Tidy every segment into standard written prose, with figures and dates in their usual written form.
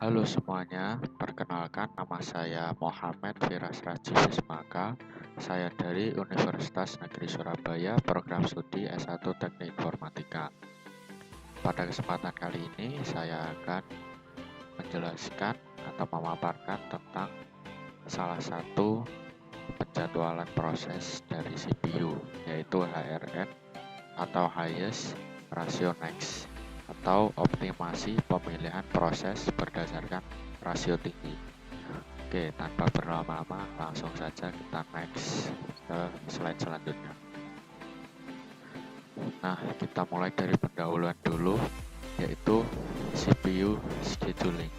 Halo semuanya, perkenalkan nama saya Mohamed Firas Raji Wismaka. Saya dari Universitas Negeri Surabaya, program studi S1 Teknik Informatika. Pada kesempatan kali ini saya akan menjelaskan atau memaparkan tentang salah satu penjadwalan proses dari CPU, yaitu HRN atau Highest Ratio Next, atau optimasi pemilihan proses berdasarkan rasio tinggi. Oke, tanpa berlama-lama langsung saja kita next ke slide selanjutnya. Nah, kita mulai dari pendahuluan dulu, yaitu CPU scheduling.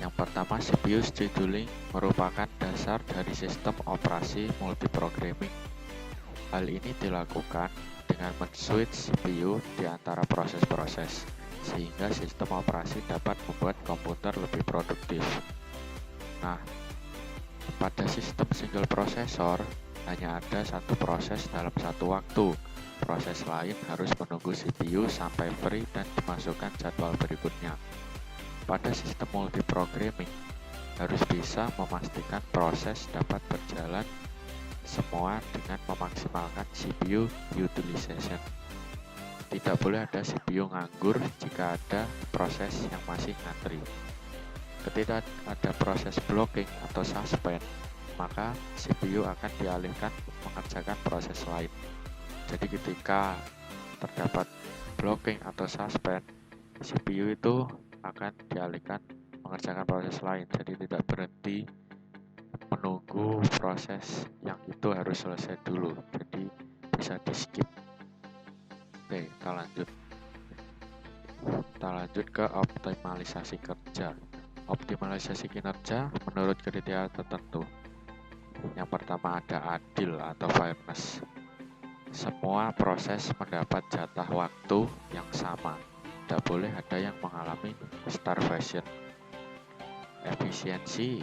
Yang pertama, CPU scheduling merupakan dasar dari sistem operasi multiprogramming. Hal ini dilakukan dengan men-switch CPU di antara proses-proses, sehingga sistem operasi dapat membuat komputer lebih produktif. Nah, pada sistem single prosesor, hanya ada satu proses dalam satu waktu. Proses lain harus menunggu CPU sampai free dan dimasukkan jadwal berikutnya. Pada sistem multiprogramming, harus bisa memastikan proses dapat berjalan semua dengan memaksimalkan CPU utilization. Tidak boleh ada CPU nganggur jika ada proses yang masih ngantri. Ketika ada proses blocking atau suspend, maka CPU akan dialihkan mengerjakan proses lain. Jadi ketika terdapat blocking atau suspend, CPU itu akan dialihkan mengerjakan proses lain. Jadi tidak berhenti menunggu proses yang itu harus selesai dulu. Jadi bisa di skip. Oke, kita lanjut ke optimalisasi kerja. Optimalisasi kinerja menurut kriteria tertentu. Yang pertama ada adil atau fairness. Semua proses mendapat jatah waktu yang sama. Tidak boleh ada yang mengalami starvation. Efisiensi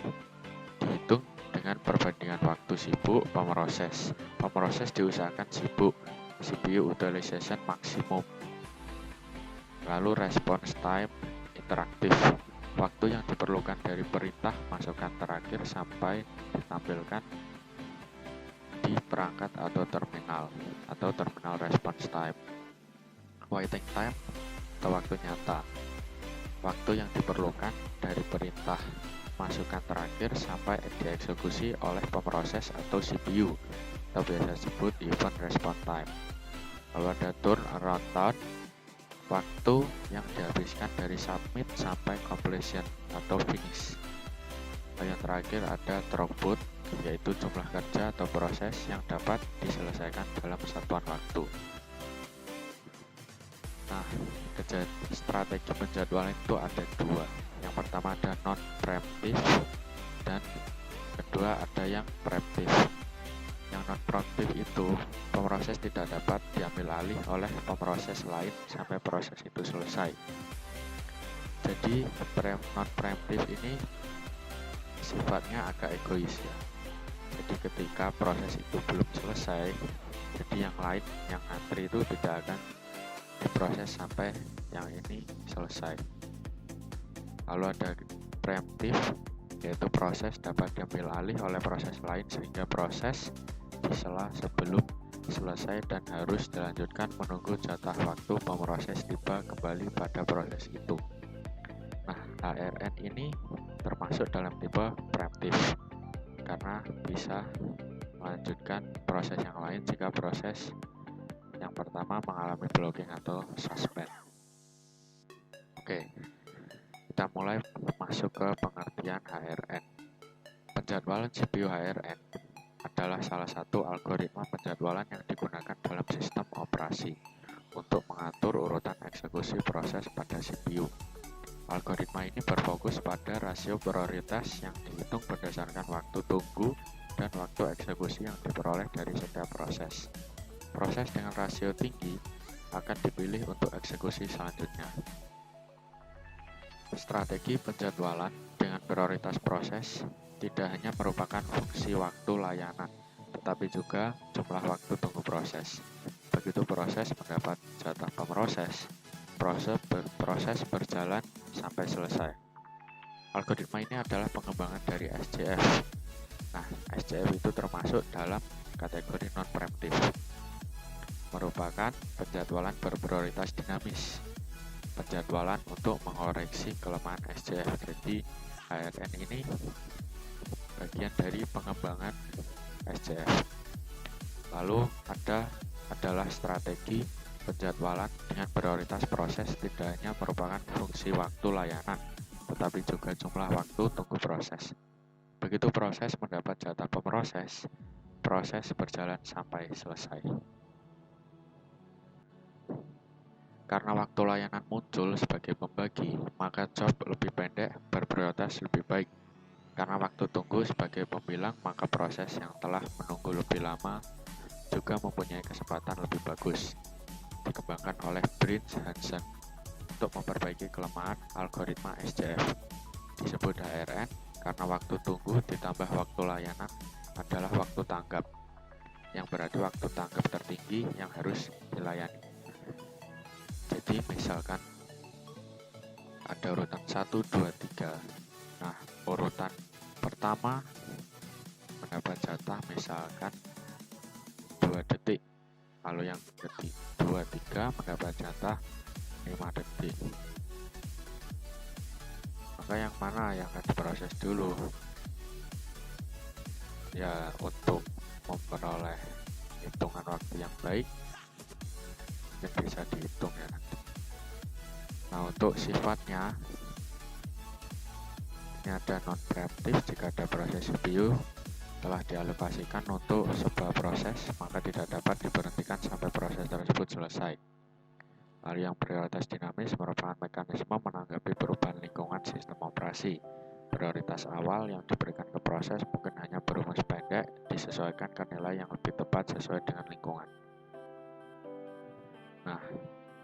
dihitung dengan perbandingan waktu sibuk pemroses. Pemroses diusahakan sibuk. CPU utilization maksimum. Lalu response time interaktif. Waktu yang diperlukan dari perintah masukan terakhir sampai ditampilkan di perangkat atau terminal response time. Waiting time atau waktu nyata. Waktu yang diperlukan dari perintah masukan terakhir sampai dieksekusi oleh pemroses atau CPU, atau biasa disebut event response time. Lalu ada turnaround time, waktu yang dihabiskan dari submit sampai completion atau finish. Yang terakhir ada throughput, yaitu jumlah kerja atau proses yang dapat diselesaikan dalam satuan waktu. Nah, strategi penjadwalan itu ada dua. Yang pertama ada non-preemptive, dan kedua ada yang preemptive. Yang non-preemptive itu pemroses tidak dapat diambil alih oleh pemroses lain sampai proses itu selesai. Jadi non-preemptive ini sifatnya agak egois ya. Jadi ketika proses itu belum selesai, jadi yang lain yang ngantri itu tidak akan diproses sampai yang ini selesai. Lalu ada preemptive, yaitu proses dapat diambil alih oleh proses lain sehingga proses disela sebelum selesai dan harus dilanjutkan menunggu jatah waktu pemroses tiba kembali pada proses itu. Nah, HRN ini termasuk dalam tipe preemptive karena bisa melanjutkan proses yang lain jika proses yang pertama mengalami blocking atau suspend. Oke, kita mulai masuk ke pengertian HRN. Penjadwalan CPU HRN adalah salah satu algoritma penjadwalan yang digunakan dalam sistem operasi untuk mengatur urutan eksekusi proses pada CPU. Algoritma ini berfokus pada rasio prioritas yang dihitung berdasarkan waktu tunggu dan waktu eksekusi yang diperoleh dari setiap proses. Proses dengan rasio tinggi akan dipilih untuk eksekusi selanjutnya. Strategi penjadwalan dengan prioritas proses tidak hanya merupakan fungsi waktu layanan, tetapi juga jumlah waktu tunggu proses. Begitu proses mendapat jatah pemroses, proses berjalan sampai selesai. Algoritma ini adalah pengembangan dari SJF. Nah, SJF itu termasuk dalam kategori non-preemptive, merupakan penjadwalan berprioritas dinamis, penjadwalan untuk mengoreksi kelemahan SJF. Jadi HRN ini bagian dari pengembangan SJF. Lalu adalah strategi penjadwalan dengan prioritas proses tidak hanya merupakan fungsi waktu layanan, tetapi juga jumlah waktu tunggu proses. Begitu proses mendapat jatah pemroses, proses berjalan sampai selesai. Karena waktu layanan muncul sebagai pembagi, maka job lebih pendek berprioritas lebih baik. Karena waktu tunggu sebagai pembilang, maka proses yang telah menunggu lebih lama juga mempunyai kesempatan lebih bagus. Dikembangkan oleh Brins Hansen untuk memperbaiki kelemahan algoritma SJF. Disebut HRN karena waktu tunggu ditambah waktu layanan adalah waktu tanggap, yang berarti waktu tanggap tertinggi yang harus dilayani. Jadi misalkan ada urutan 1, 2, 3. Nah, urutan pertama mendapat jatah misalkan 2 detik. Lalu yang ketiga 2, 3 mendapat jatah 5 detik. Maka yang mana yang akan diproses dulu? Ya, untuk memperoleh hitungan waktu yang baik mungkin bisa dihitung ya nanti. Nah, untuk sifatnya ini ada non-preemptive. Jika ada proses CPU telah dialokasikan untuk sebuah proses, maka tidak dapat diberhentikan sampai proses tersebut selesai. Lalu yang prioritas dinamis merupakan mekanisme menanggapi perubahan lingkungan sistem operasi. Prioritas awal yang diberikan ke proses mungkin hanya berumus pendek, disesuaikan ke nilai yang lebih tepat sesuai dengan lingkungan. Nah,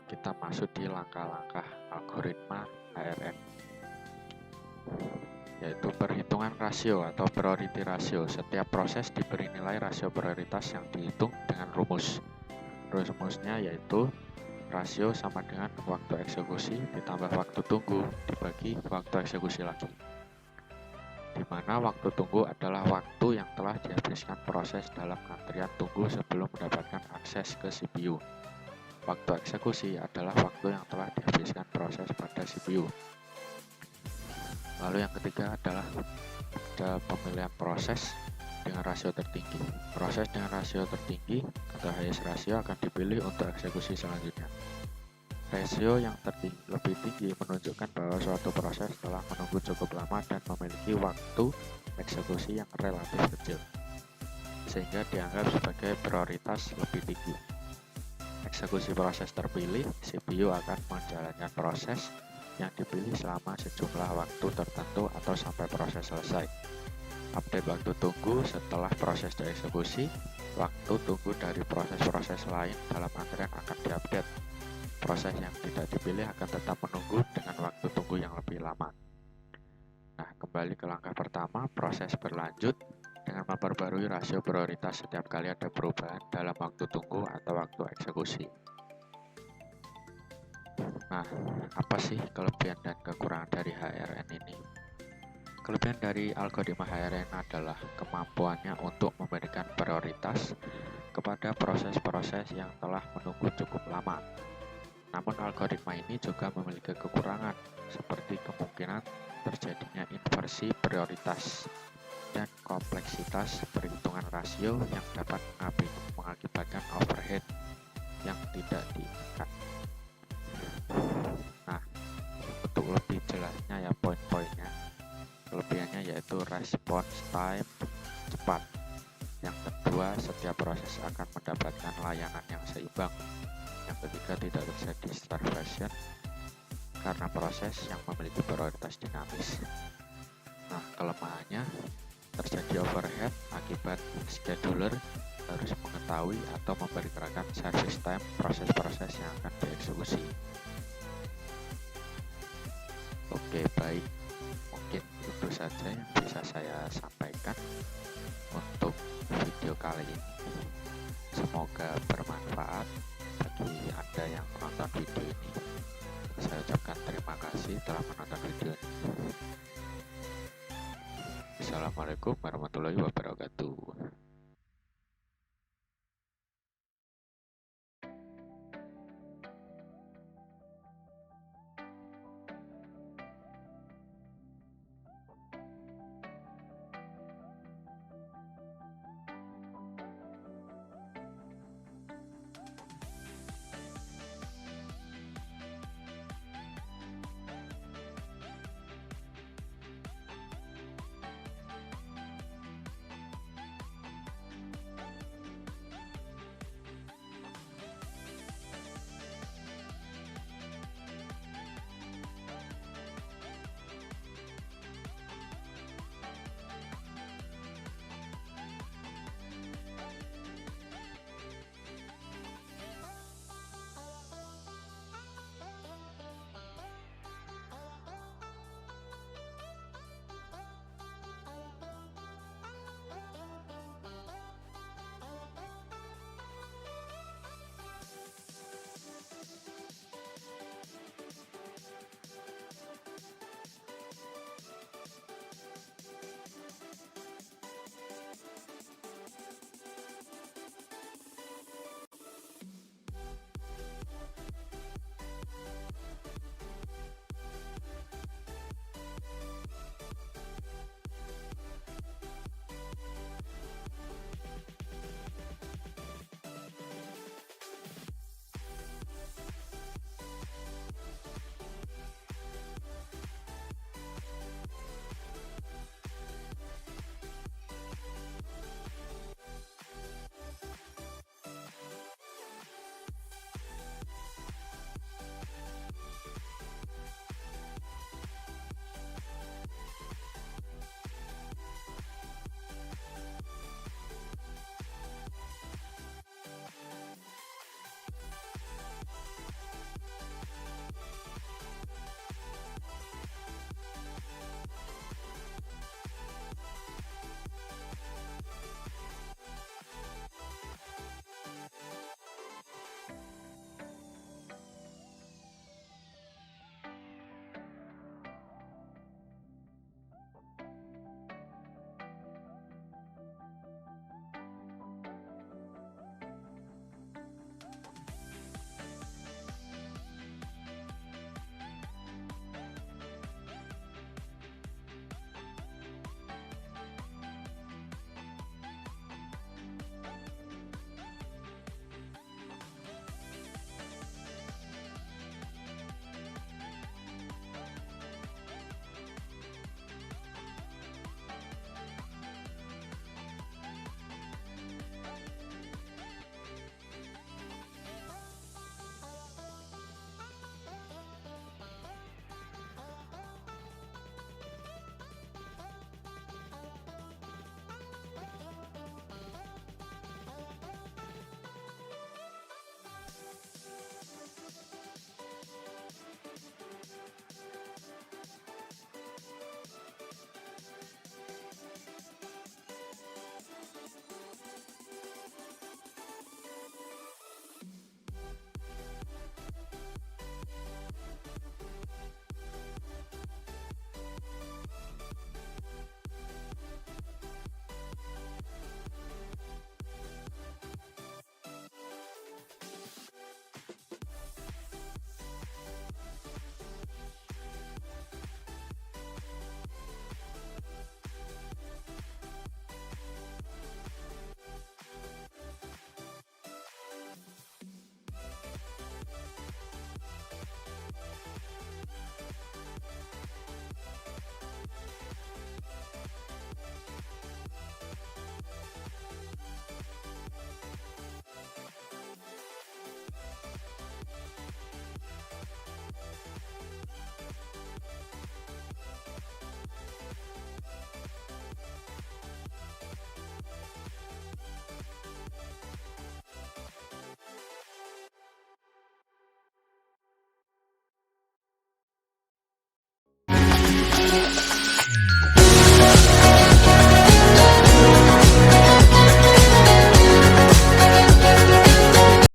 kita masuk di langkah-langkah algoritma HRN, yaitu perhitungan rasio atau priority ratio. Setiap proses diberi nilai rasio prioritas yang dihitung dengan rumus. Rumusnya yaitu rasio sama dengan waktu eksekusi ditambah waktu tunggu dibagi waktu eksekusi lagi, di mana waktu tunggu adalah waktu yang telah dihabiskan proses dalam antrian tunggu sebelum mendapatkan akses ke CPU. Waktu eksekusi adalah waktu yang telah dihabiskan proses pada CPU. Lalu yang ketiga adalah ada pemilihan proses dengan rasio tertinggi. Proses dengan rasio tertinggi atau highest ratio akan dipilih untuk eksekusi selanjutnya. Rasio yang lebih tinggi menunjukkan bahwa suatu proses telah menunggu cukup lama dan memiliki waktu eksekusi yang relatif kecil, sehingga dianggap sebagai prioritas lebih tinggi. Eksekusi proses terpilih, CPU akan menjalankan proses yang dipilih selama sejumlah waktu tertentu atau sampai proses selesai. Update waktu tunggu setelah proses dieksekusi. Waktu tunggu dari proses-proses lain dalam antrian akan diupdate. Proses yang tidak dipilih akan tetap menunggu dengan waktu tunggu yang lebih lama. Nah, kembali ke langkah pertama, proses berlanjut dengan memperbarui rasio prioritas setiap kali ada perubahan dalam waktu tunggu atau waktu eksekusi. Nah, apa sih kelebihan dan kekurangan dari HRN ini? Kelebihan dari algoritma HRN adalah kemampuannya untuk memberikan prioritas kepada proses-proses yang telah menunggu cukup lama. Namun algoritma ini juga memiliki kekurangan, seperti kemungkinan terjadinya inversi prioritas dan kompleksitas perhitungan rasio yang dapat mengakibatkan overhead yang tidak diinginkan. Nah, untuk lebih jelasnya ya poin-poinnya. Kelebihannya yaitu response time cepat. Yang kedua, setiap proses akan mendapatkan layanan yang seimbang. Yang ketiga, tidak terjadi starvation karena proses yang memiliki prioritas dinamis. Nah, kelemahannya terjadi overhead akibat scheduler harus mengetahui atau memperkirakan service time proses-proses yang akan dieksekusi. Oke, baik. Mungkin itu saja yang bisa saya sampaikan untuk video kali ini. Semoga bermanfaat bagi Anda yang menonton video ini. telah menonton video ini. Assalamualaikum warahmatullahi wabarakatuh.